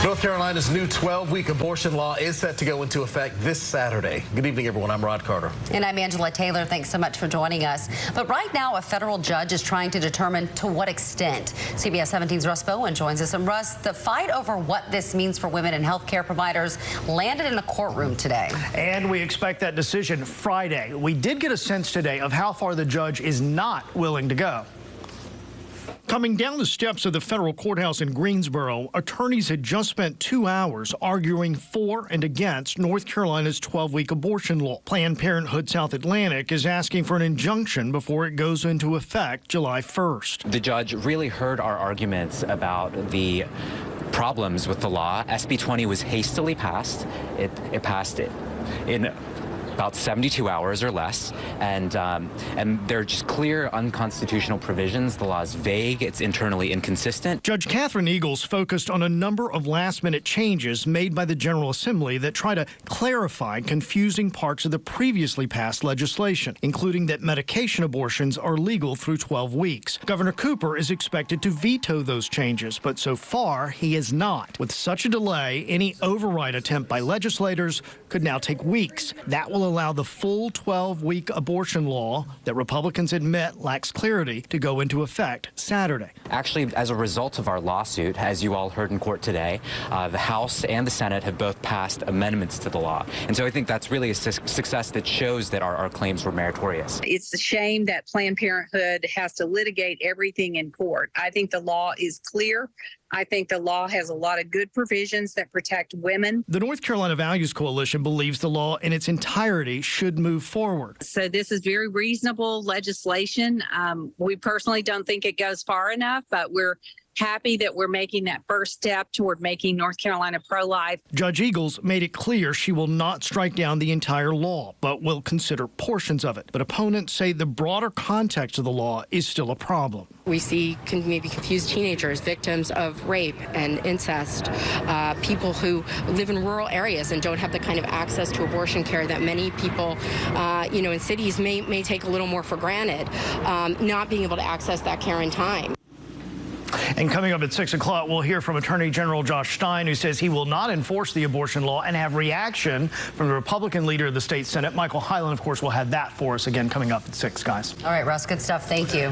North Carolina's new 12-week abortion law is set to go into effect this Saturday. Good evening, everyone. I'm Rod Carter. And I'm Angela Taylor. Thanks so much for joining us. But right now, a federal judge is trying to determine to what extent. CBS 17's Russ Bowen joins us. And Russ, the fight over what this means for women and health care providers landed in the courtroom today. And we expect that decision Friday. We did get a sense today of how far the judge is not willing to go. Coming down the steps of the federal courthouse in Greensboro, attorneys had just spent 2 hours arguing for and against North Carolina's 12-week abortion law. Planned Parenthood South Atlantic is asking for an injunction before it goes into effect July 1st. The judge really heard our arguments about the problems with the law. SB 20 was hastily passed. It passed it in about 72 hours or less, and there are just clear unconstitutional provisions. The law is vague, it's internally inconsistent. Judge Catherine Eagles focused on a number of last-minute changes made by the General Assembly that try to clarify confusing parts of the previously passed legislation, including that medication abortions are legal through 12 weeks. Governor Cooper is expected to veto those changes, but so far he is not. With such a delay, any override attempt by legislators could now take weeks. That will allow the full 12-week abortion law that Republicans admit lacks clarity to go into effect Saturday. Actually, as a result of our lawsuit, as you all heard in court today, the House and the Senate have both passed amendments to the law. And so I think that's really a success that shows that our claims were meritorious. It's a shame that Planned Parenthood has to litigate everything in court. I think the law is clear. I think the law has a lot of good provisions that protect women. The North Carolina Values Coalition believes the law in its entirety should move forward. So this is very reasonable legislation. We personally don't think it goes far enough, but we're happy that we're making that first step toward making North Carolina pro-life. Judge Eagles made it clear she will not strike down the entire law, but will consider portions of it. But opponents say the broader context of the law is still a problem. We see maybe confused teenagers, victims of rape and incest, people who live in rural areas and don't have the kind of access to abortion care that many people, in cities may take a little more for granted, not being able to access that care in time. And coming up at 6 o'clock, we'll hear from Attorney General Josh Stein, who says he will not enforce the abortion law, and have reaction from the Republican leader of the state Senate. Michael Hyland, of course, will have that for us again coming up at 6, guys. All right, Russ, good stuff. Thank you.